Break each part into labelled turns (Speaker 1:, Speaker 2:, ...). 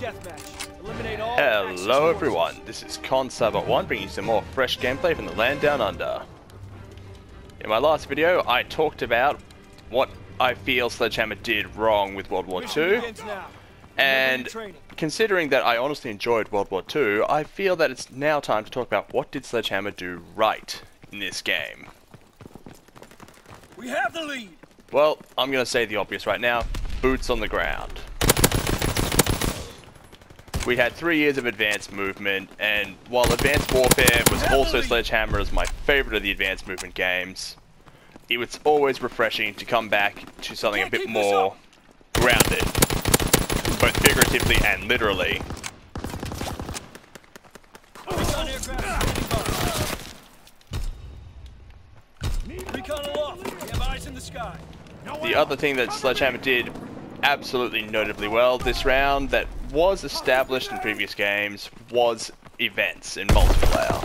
Speaker 1: Hello everyone, this is Con71 bringing you some more fresh gameplay from the land down under. In my last video I talked about what I feel Sledgehammer did wrong with World War II, and considering that I honestly enjoyed World War II, I feel that it's now time to talk about what did Sledgehammer do right in this game.
Speaker 2: We have the lead!
Speaker 1: Well, I'm going to say the obvious right now, boots on the ground. We had 3 years of advanced movement, and while Advanced Warfare was also Sledgehammer's my favorite of the advanced movement games, it was always refreshing to come back to something a bit more grounded, both figuratively and literally.
Speaker 2: Recon aloft. We have eyes in the sky.
Speaker 1: The other thing that Sledgehammer did absolutely notably well this round that was established in previous games was events in multiplayer.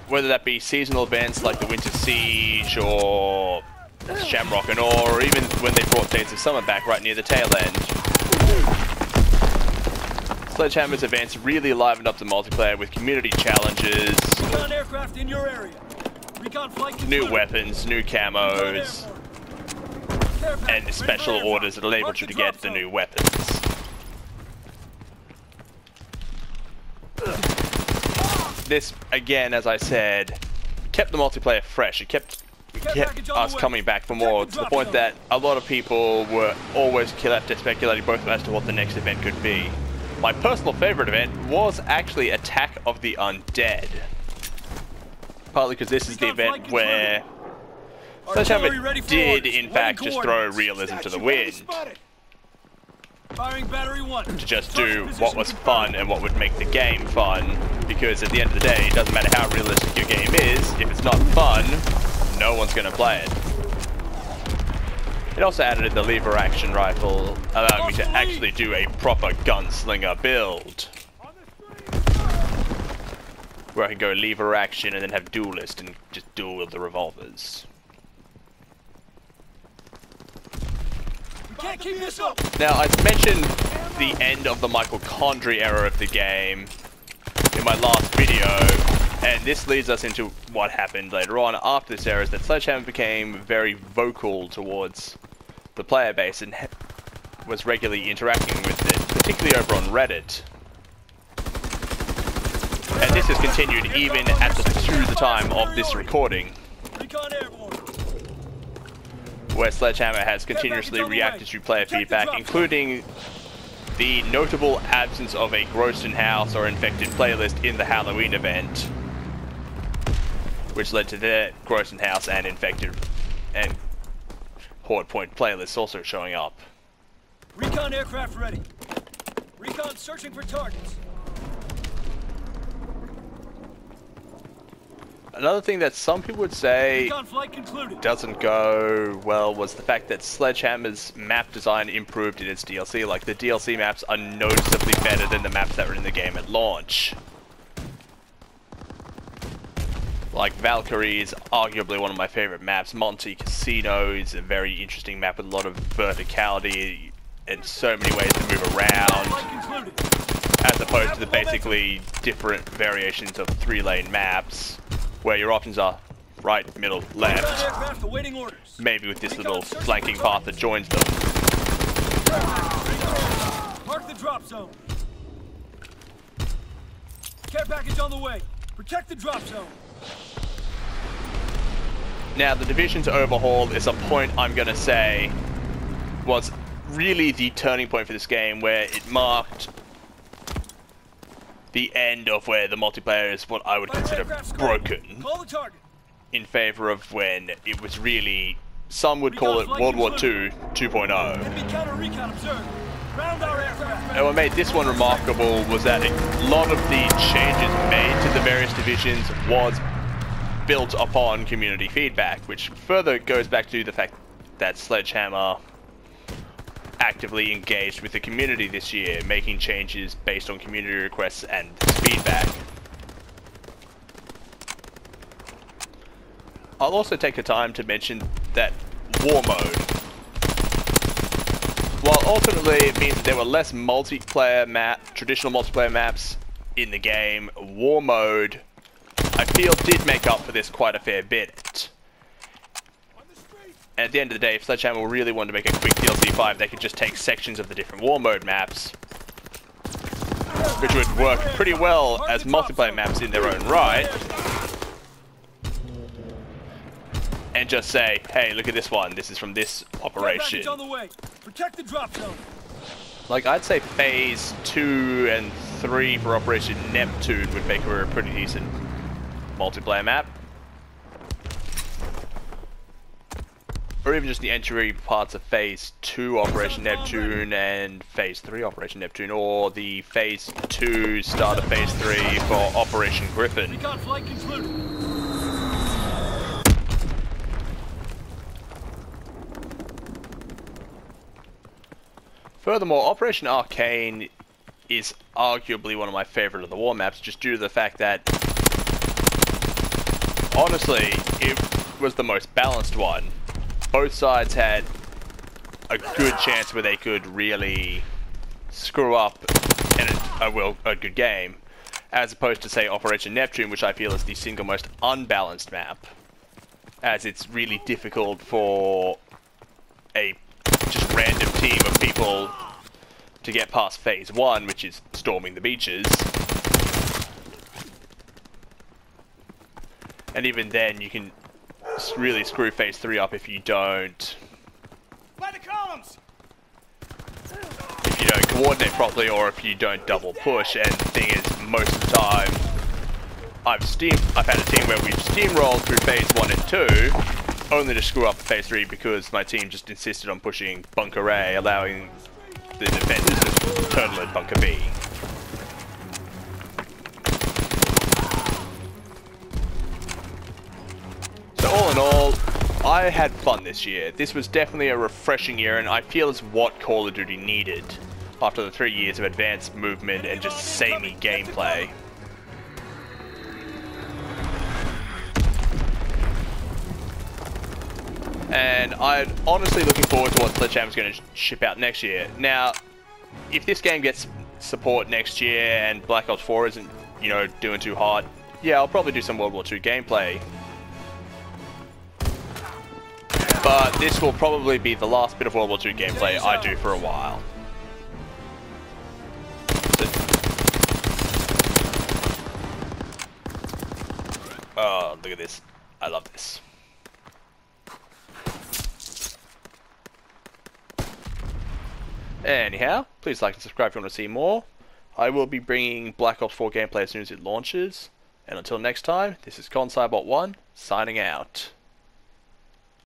Speaker 1: Whether that be seasonal events like the Winter Siege or Shamrock and Ore, or even when they brought Days of Summer back right near the tail end. Sledgehammer's events really livened up the multiplayer with community challenges,
Speaker 2: Recon aircraft in your area. Recon flight
Speaker 1: new weapons, new camos, and special orders that enabled you to get the new weapons. This, again, as I said, kept the multiplayer fresh. It kept us coming back for more, to the point that a lot of people were always left speculating both as to what the next event could be. My personal favorite event was actually Attack of the Undead. Partly because this is the event where Sledgehammer did, in fact, just throw realism to the wind. To just do what was fun and what would make the game fun. Because at the end of the day, it doesn't matter how realistic your game is, if it's not fun, no one's going to play it. It also added the lever action rifle, allowing me to actually do a proper gunslinger build, where I can go lever action and then have duelist and just duel with the revolvers.
Speaker 2: We can't keep this up.
Speaker 1: Now, I mentioned the end of the mitochondria era of the game in my last video, and this leads us into what happened later on after this era, is that Sledgehammer became very vocal towards the player base and was regularly interacting with it, particularly over on Reddit. And this has continued even to the time of this recording, where Sledgehammer has continuously reacted to player feedback, including the notable absence of a Grossed House or Infected playlist in the Halloween event, which led to the Grossed House and Infected and Horde Point playlists also showing up.
Speaker 2: Recon aircraft ready. Recon searching for targets.
Speaker 1: Another thing that some people would say doesn't go well was the fact that Sledgehammer's map design improved in its DLC. Like, the DLC maps are noticeably better than the maps that were in the game at launch. Like, Valkyrie is arguably one of my favorite maps. Monte Casino is a very interesting map with a lot of verticality and so many ways to move around, as opposed to the basically different variations of 3-lane maps, where your options are right, middle, left, maybe with this little flanking path that joins them.
Speaker 2: Mark the drop zone. Care package on the way. Protect the drop zone.
Speaker 1: Now, the Division's overhaul is a point I'm going to say was really the turning point for this game, where it marked the end of where the multiplayer is what I would consider broken, in favor of when it was really, some would call it World War II 2.0. And what made this one remarkable was that a lot of the changes made to the various divisions was built upon community feedback, which further goes back to the fact that Sledgehammer actively engaged with the community this year, making changes based on community requests and feedback. I'll also take the time to mention that War Mode, ultimately it means that there were less traditional multiplayer maps in the game. War mode, I feel, did make up for this quite a fair bit. And at the end of the day, if Sledgehammer really wanted to make a quick DLC 5, they could just take sections of the different war mode maps, which would work pretty well as multiplayer maps in their own right, and just say, hey, look at this one, this is from this operation.
Speaker 2: On the way. Protect the drop zone.
Speaker 1: Like, I'd say Phase 2 and 3 for Operation Neptune would make her a pretty decent multiplayer map. Or even just the entry parts of Phase 2 Operation Neptune and Phase 3 Operation Neptune, or the Phase 2 start of Phase 3 for Operation Griffin.
Speaker 2: Recon flight concluded.
Speaker 1: Furthermore, Operation Arcane is arguably one of my favorite of the war maps, just due to the fact that, honestly, it was the most balanced one. Both sides had a good chance where they could really screw up a good game, as opposed to, say, Operation Neptune, which I feel is the single most unbalanced map, as it's really difficult for a just random team of people to get past Phase 1, which is storming the beaches. And even then, you can really screw Phase 3 up if you don't...
Speaker 2: By the columns!
Speaker 1: If you don't coordinate properly, or if you don't double push. And the thing is, most of the time, I've had a team where we've steamrolled through Phase 1 and 2, only to screw up Phase 3 because my team just insisted on pushing Bunker A, allowing the defenders to turtle at Bunker B. So all in all, I had fun this year. This was definitely a refreshing year, and I feel it's what Call of Duty needed after the 3 years of advanced movement and just samey gameplay. And I'm honestly looking forward to what Sledgehammer's going to ship out next year. Now, if this game gets support next year and Black Ops 4 isn't, you know, doing too hard, yeah, I'll probably do some World War II gameplay. But this will probably be the last bit of World War II gameplay I do for a while. Oh, look at this. I love this. Anyhow, please like and subscribe if you want to see more. I will be bringing Black Ops 4 gameplay as soon as it launches. And until next time, this is ConCybot1, signing out.